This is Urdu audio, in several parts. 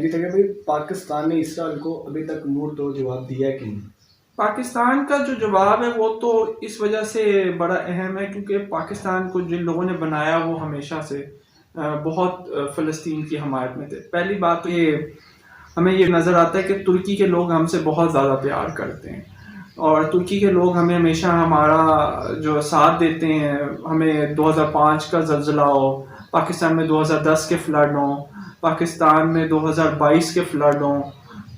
جی طیب بھائی، پاکستان نے اسرائیل کو ابھی تک منہ توڑ جواب دیا کہ نہیں؟ پاکستان کا جو جواب ہے وہ تو اس وجہ سے بڑا اہم ہے کیونکہ پاکستان کو جن لوگوں نے بنایا وہ ہمیشہ سے بہت فلسطین کی حمایت میں تھے. پہلی بات تو یہ ہمیں یہ نظر آتا ہے کہ ترکی کے لوگ ہم سے بہت زیادہ پیار کرتے ہیں اور ترکی کے لوگ ہمیں ہمیشہ ہمارا جو ساتھ دیتے ہیں. ہمیں 2005 کا زلزلہ ہو، پاکستان میں 2010 کے فلڈ ہوں، پاکستان میں 2022 کے فلڈ ہوں،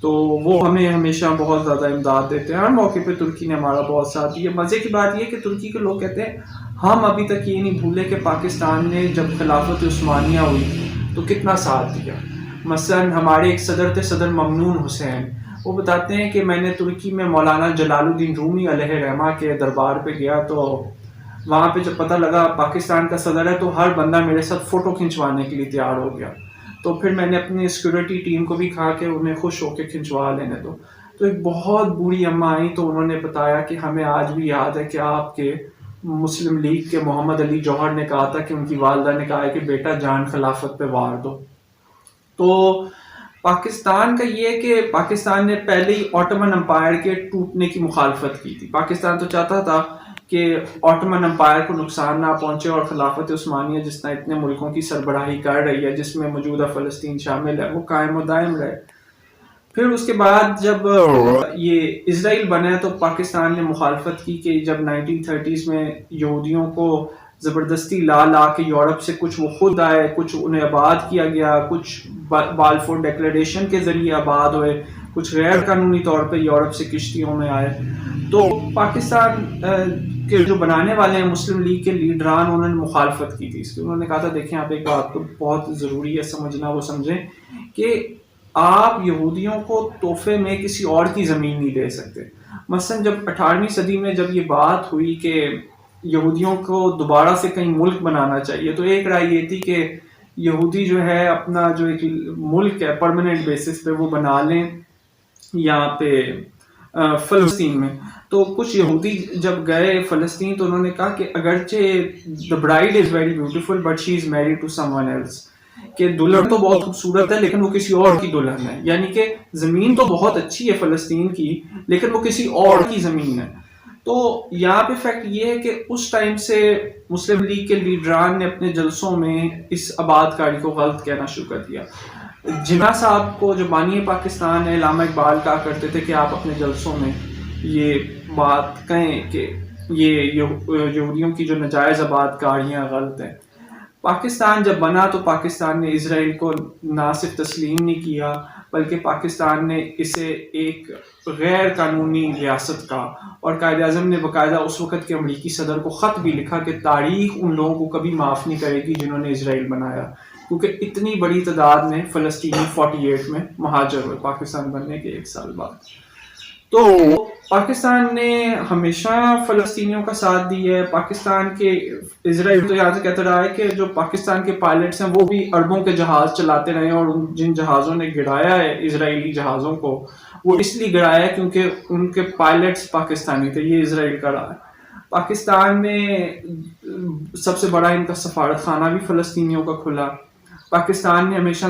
تو وہ ہمیں ہمیشہ بہت زیادہ امداد دیتے ہیں. ہر موقع پہ ترکی نے ہمارا بہت ساتھ دیا. مزے کی بات یہ کہ ترکی کے لوگ کہتے ہیں ہم ابھی تک یہ نہیں بھولے کہ پاکستان نے جب خلافت عثمانیہ ہوئی تو کتنا ساتھ دیا. مثلا ہمارے ایک صدر تھے، صدر ممنون حسین، وہ بتاتے ہیں کہ میں نے ترکی میں مولانا جلال الدین رومی علیہ رحمہ کے دربار پہ گیا تو وہاں پہ جب پتہ لگا پاکستان کا صدر ہے تو ہر بندہ میرے ساتھ فوٹو کھنچوانے کے لیے تیار ہو گیا. تو پھر میں نے اپنی سیکورٹی ٹیم کو بھی کہا کہ انہیں خوش ہو کے کھنچوا لینے دو. تو ایک بہت بوڑھی اماں آئی تو انہوں نے بتایا کہ ہمیں آج بھی یاد ہے کہ آپ کے مسلم لیگ کے محمد علی جوہر نے کہا تھا کہ ان کی والدہ نے کہا ہے کہ بیٹا جان خلافت پہ وار دو. تو پاکستان کا یہ ہے کہ پاکستان نے پہلے ہی آٹومن امپائر کے ٹوٹنے کی مخالفت کی تھی. پاکستان تو چاہتا تھا کہ آٹومن امپائر کو نقصان نہ پہنچے اور خلافت عثمانیہ جس طرح اتنے ملکوں کی سربراہی کر رہی ہے جس میں موجودہ فلسطین شامل ہے وہ قائم و دائم رہے. پھر اس کے بعد جب یہ اسرائیل بنا تو پاکستان نے مخالفت کی کہ جب 1930s میں یہودیوں کو زبردستی لا کے یورپ سے کچھ وہ خود آئے، کچھ انہیں آباد کیا گیا، کچھ بالفور ڈیکلیریشن کے ذریعے آباد ہوئے، کچھ غیر قانونی طور پہ یورپ سے کشتیوں میں آئے. تو پاکستان کے جو بنانے والے ہیں مسلم لیگ کے لیڈران، انہوں نے مخالفت کی تھی اس کی. انہوں نے کہا تھا دیکھیں آپ ایک بات کو بہت ضروری ہے سمجھنا، وہ سمجھیں کہ آپ یہودیوں کو تحفے میں کسی اور کی زمین نہیں دے سکتے. مثلا جب 18ویں صدی میں جب یہ بات ہوئی کہ یہودیوں کو دوبارہ سے کہیں ملک بنانا چاہیے تو ایک رائے یہ تھی کہ یہودی جو ہے اپنا جو ایک ملک ہے پرماننٹ بیسس پہ وہ بنا لیں یہاں پہ فلسطین میں. تو کچھ یہودی جب گئے فلسطین تو انہوں نے کہا کہ اگرچہ the bride is very beautiful but she is married to someone else، کہ دلہن تو بہت خوبصورت ہے لیکن وہ کسی اور کی دلہن ہے. یعنی کہ زمین تو بہت اچھی ہے فلسطین کی لیکن وہ کسی اور کی زمین ہے. تو یہاں پہ فیکٹ یہ ہے کہ اس ٹائم سے مسلم لیگ کے لیڈران نے اپنے جلسوں میں اس آباد کاری کو غلط کہنا شروع کر دیا. جناح صاحب کو جو بانی پاکستان ہے، علامہ اقبال کہا کرتے تھے کہ آپ اپنے جلسوں میں یہ بات کہیں کہ یہ یہودیوں کی جو نجائز آباد کاریاں غلط ہیں. پاکستان جب بنا تو پاکستان نے اسرائیل کو نہ صرف تسلیم نہیں کیا بلکہ پاکستان نے اسے ایک غیر قانونی ریاست کا، اور قائد اعظم نے باقاعدہ اس وقت کے امریکی صدر کو خط بھی لکھا کہ تاریخ ان لوگوں کو کبھی معاف نہیں کرے گی جنہوں نے اسرائیل بنایا، کیونکہ اتنی بڑی تعداد میں فلسطینی 48 میں مہاجر ہوئے پاکستان بننے کے 1 سال بعد. تو پاکستان نے ہمیشہ فلسطینیوں کا ساتھ دیا ہے. پاکستان کے اسرائیل تو یہاں سے کہتا رہا ہے کہ جو پاکستان کے پائلٹس ہیں وہ بھی اربوں کے جہاز چلاتے رہے ہیں، اور جن جہازوں نے گرایا ہے اسرائیلی جہازوں کو وہ اس لیے گرایا ہے کیونکہ ان کے پائلٹس پاکستانی تھے. یہ اسرائیل کا رہا ہے. پاکستان میں سب سے بڑا ان کا سفارت خانہ بھی فلسطینیوں کا کھلا. پاکستان نے ہمیشہ